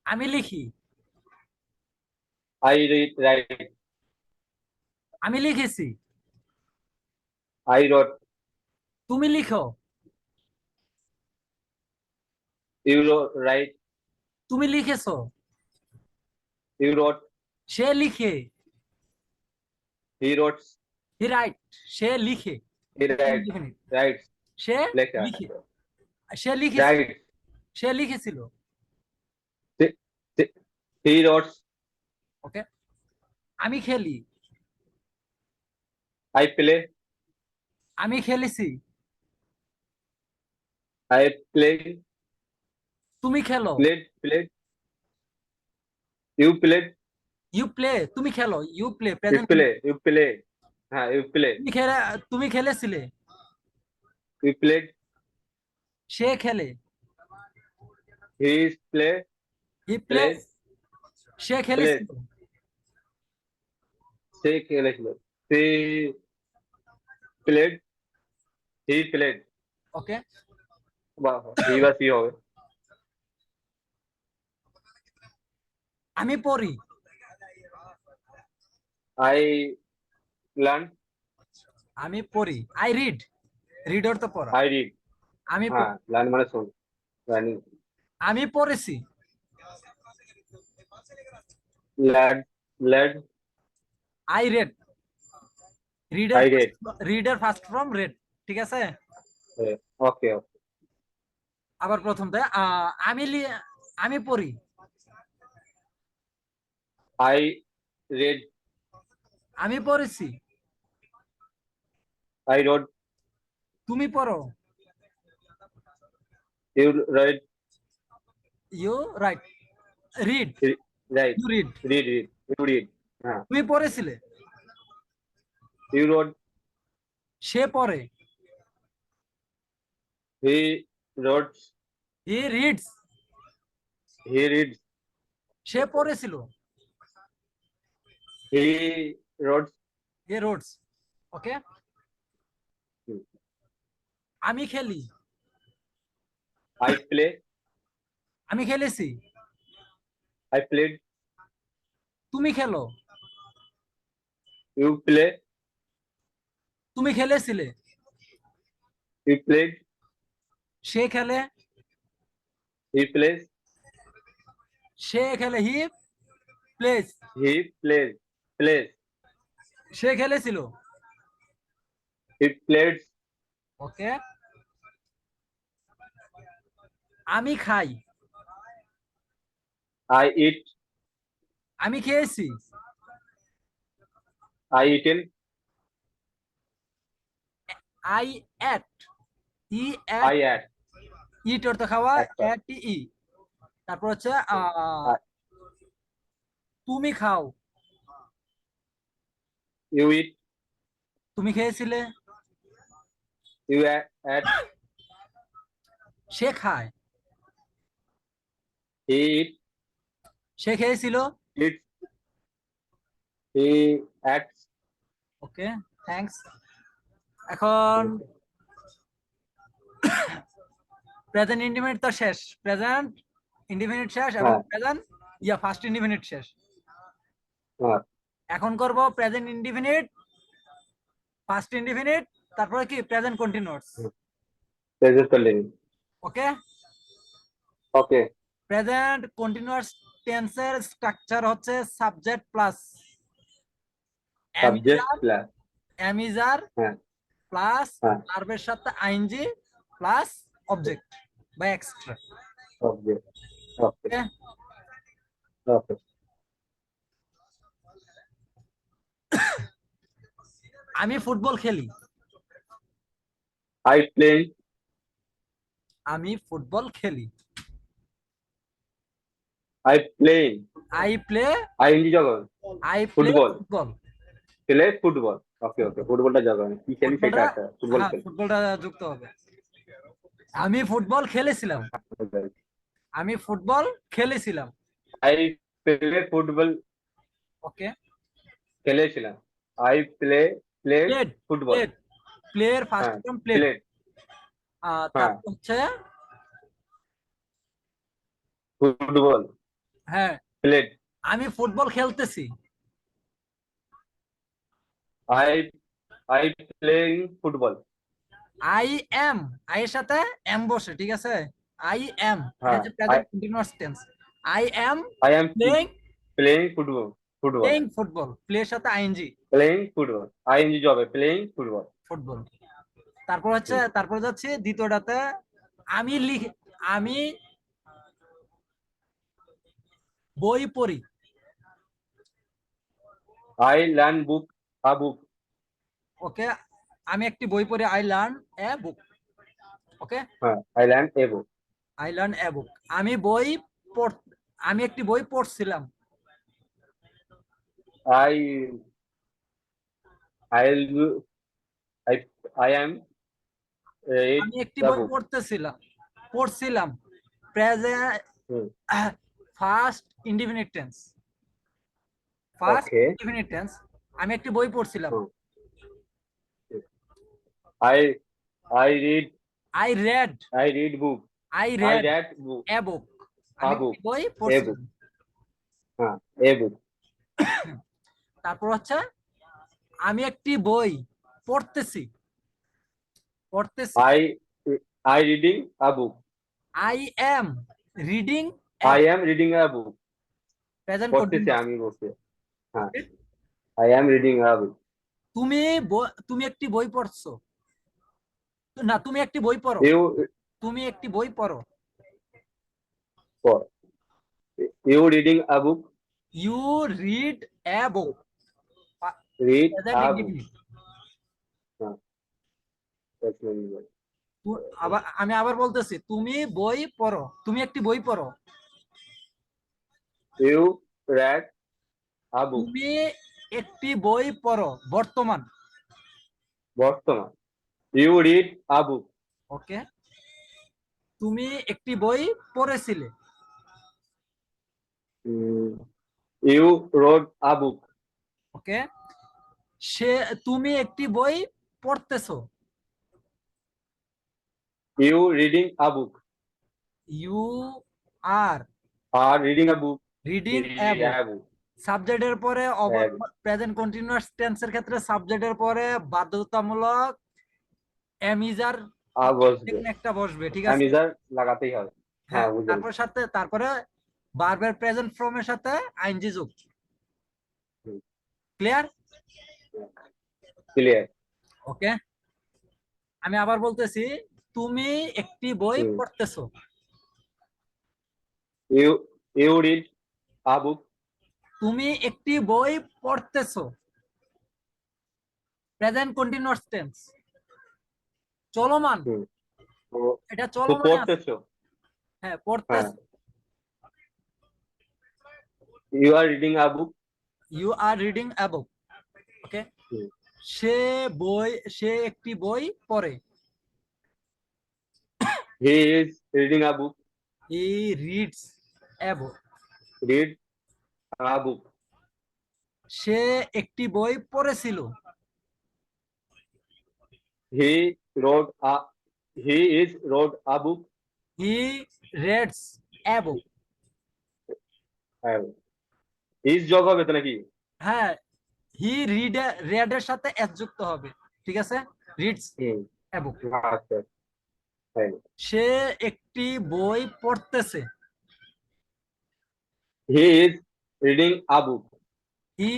আমি লিখি। I read, write. আমি লিখেছি। I wrote. তুমি লিখো। You wrote, write. তুমি লিখেছো। You wrote. সে লিখে। He wrote. He write. সে লিখে। He write. Writes. সে লেখা। লিখে। সে লিখেছিল। Write. সে লিখেছিল। He he wrote. ওকে। আমি খেলি। I play. আমি খেলেছি। I play. তুমি খেলো। Played. Played. You played. You play. তুমি খেলো, you play You present. play. You play. You play. তুমি খেলে। তুমি খেলেছিলে। You played. সে খেলে। He is play. He plays. Plays. Say Plays. খেলেছিল। সে খেলেছিল। He played. He played. ওকে। বাহ, he বা she হবে। আমি পড়ি। I learn. আমি পড়ি। I read. রিড অর্থ পড়া। I read. আমি হ্যাঁ, learn মানে শোন। Learning. আমি পড়েছি। Lad. Lad. I red. Reader. I read. Reader first from red. ঠিক আছে। Okay. Okay. আবার প্রথম থেকে আমি পড়ি। I read. আমি পড়েছি। I wrote. তুমি পড়ো। You read. You right. Read. Right. You read. Read. Read. You read. হ্যাঁ। তুমি পড়েছিলে। You wrote. সে পড়ে। He wrote. He reads. He reads. সে পড়েছিল। He wrote. He rode. Okay. আমি খেলি। I play. আমি খেলেছি। I played. তুমি খেলো। You play. তুমি খেলেছিলে। You played. সে খেলে। He plays. সে খেলে। He plays. He plays. Plays. সে খেলেছিল। He played. ওকে। আমি খাই। I eat. আমি খেয়েছি। I eaten. I ate. E at. I ate. ইট অর্থ খাওয়া। একটা। এট ই। তারপর হচ্ছে I- তুমি খাও। You eat. তুমি খেয়েছিলে। You ate. সে খায়। He eat. সে খেয়েছিল। Eats. He acts. Okay. Thanks. এখন প্রেজেন্ট ইন্ডিপেন্ডেন্ট তো শেষ। প্রেজেন্ট ইন্ডিপেন্ডেন্ট শেষ এবং হ্যাঁ। প্রেজেন্ট ফার্স্ট ইন্ডিপেন্ডেন্ট শেষ। হ্যাঁ। এখন করব প্রেজেন্ট ইন্ডিপেন্ডেন্ট, ফার্স্ট ইন্ডিপেন্ডেন্ট, তারপরে কি present continuous. Present continuous. Okay. Okay. Present continuous টেন্সের স্ট্রাকচার হচ্ছে subject plus Subject am is are. plus. Am is are হ্যাঁ। প্লাস হ্যাঁ। ভার্বের সাথে আইএনজি প্লাস অবজেক্ট বা extra. Subject. Okay. Okay. Okay. আমি ফুটবল খেলি। I play. আমি ফুটবল খেলি। I play. I play. I ইংরেজি জগৎ। I play football. Football. Play football. Okay okay, ফুটবলটা জগৎ কি খেলি সেটা ফুটবলটা। একটা ফুটবল হ্যাঁ, খেলি। ফুটবলটা যুক্ত হবে। আমি ফুটবল খেলেছিলাম। আমি ফুটবল খেলেছিলাম। I play football okay. খেলেছিলাম। I played played. Football. Played. Player first হ্যাঁ। Form played. প্লেড। হ্যাঁ। তারপর হচ্ছে ফুটবল। হ্যাঁ, প্লেড। আমি ফুটবল খেলতেছি। I I playing football. I am, I এর সাথে এম বসে, ঠিক আছে? আই এম, এটা হ্যাঁ, হচ্ছে I present continuous tense. I am I am playing, playing football. Football. Playing football, play এর সাথে আইএনজি, প্লেইং ফুটবল, আইএনজি হবে প্লেইং ফুটবল। ফুটবল। তারপর যাচ্ছে দ্বিতীয়টাতে, আমি লিখি, আমি বই পড়ি। I learn book, a book. ওকে, আমি একটি বই পড়ি, I learn a book. Okay, হ্যাঁ, I learn a book. I learn a book. আমি বই পড়, আমি একটি বই পড়ছিলাম। I I I I am read আমি একটি দ্য বই বুক। পড়ছিলাম present, hmm. First indefinite tense, first okay. Indefinite tense. আমি একটি বই পড়ছিলাম। I I read I read, I read book. I I read read book, a book. আ আমি একটি বুক, বই এ বুক। পড়ছিলাম। হ্যাঁ, এ বুক। তারপর হচ্ছে, আমি একটি বই পড়তেছি, পড়তেছি। I I reading a book. I am reading A I book, am reading a book. Present পড়তেছি, কন্টিনিউয়াস। আমি বসে। হ্যাঁ, আই এম রিডিং আ বুক। তুমি তুমি একটি বই পড়ছো, না তুমি একটি বই পড়ো, ইউ তুমি একটি বই পড়ো। You reading a book. You read a book, read present a book. Indefinite. হ্যাঁ, that's very good. আমি আবার বলতেছি, তুমি বই পড়ো, তুমি একটি বই পড়ো। You read a book. তুমি একটি বই পড়ো, বর্তমান। বর্তমান। You read a book. ওকে, তুমি একটি বই পড়েছিলে। You road a book. Okay, সে, তুমি একটি বই পড়তেছো। You reading a book. You are are reading a book. Reading a read book. A book. সাবজেক্টের পরে প্রেজেন্ট কন্টিনিউয়াস টেন্সের ক্ষেত্রে সাবজেক্টের পরে বাধ্যতামূলক এমিজার আ বসবে। একটা বসবে, ঠিক আছে? অ্যামিজার লাগাতেই হবে। হ্যাঁ, হ্যাঁ, বুঝলাম। তারপরে ভার্বের প্রেজেন্ট ফর্মের সাথে আইএনজি যোগ। ক্লিয়ার? ক্লিয়ার। ওকে, আমি আবার বলতেছি, তুমি একটি বই পড়তেছো। ইউ ইউ রিড আ বুক। তুমি একটি বই পড়তেছো, প্রেজেন্ট কন্টিনিউয়াস টেন্স, চলমান। তো এটা তো চলমানে আছে। পড়তেছো। হ্যাঁ, হ্যাঁ, পড়তেছো। You are reading a book. You are reading a book. Okay, সে সে একটি বই পড়ে। He is reading a book. He reads a book. Read a book. সে একটি বই পড়েছিল। He rode a he is rode a book. He reads a book. হ্যাঁ, ইজ যোগ হবে তো নাকি? হ্যাঁ, হি রেড এর সাথে এস যুক্ত হবে, ঠিক আছে? Reads hmm. A book. আচ্ছা। হ্যাঁ। সে একটি বই পড়তেছে। He is reading a book. He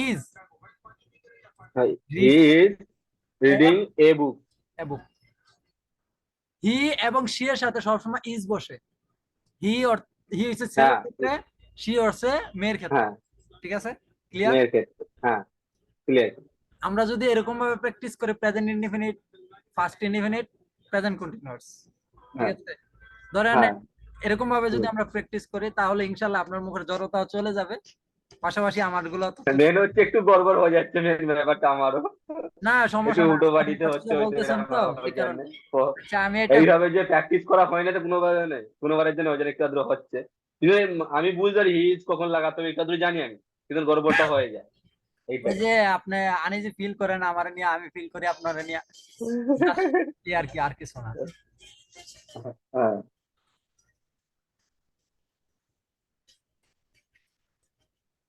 is he read is reading a book. A book. He এবং সি এর সাথে সবসময় ইজ বসে। হি হি হচ্ছে ছেলের হ্যাঁ। ক্ষেত্রে, সি হচ্ছে মেয়ের ক্ষেত্রে, হ্যাঁ, ঠিক আছে? ক্লিয়ার? মেয়ের ক্ষেত্রে। হ্যাঁ, ক্লিয়ার। আমরা যদি এরকম ভাবে প্র্যাকটিস করি, present indefinite, first indefinite, present continuous, ঠিক হ্যাঁ। আছে? ধরেন হ্যাঁ। এরকম ভাবে যদি হুম। আমরা প্র্যাকটিস করি, তাহলে ইনশাল্লাহ আপনার মুখের জড়তাও চলে যাবে, পাশাপাশি আমার গুলো তো মেন হচ্ছে একটু গড়বড় হয়ে যাচ্ছে, মেন ব্যাপারটা আমারও না, একটু সমস্যা না, উল্টো আপনি বাড়িতে ফার্স্ট হচ্ছে, থেকে ওই বলতেছেন তো, ওই এই জন্য। কারণে। তো আচ্ছা, আমি এটা, এইভাবে যে প্র্যাকটিস করা হয় না, তো কোনোবারে নেই, কোনোবারের জন্য ওই জন্য একটু আদ্র হচ্ছে। কিন্তু আমি বুঝতে পারি হিজ কখন লাগাতে হবে, একটু আদ্র জানি আমি, কিন্তু গড়বড়টা হয়ে যায় ওই এইটাই। যে আপনি আনইজি ফিল করেন আমার নিয়ে, আমি ফিল করি আপনার নিয়ে, এই আর কি, আর কিছু না। হ্যাঁ।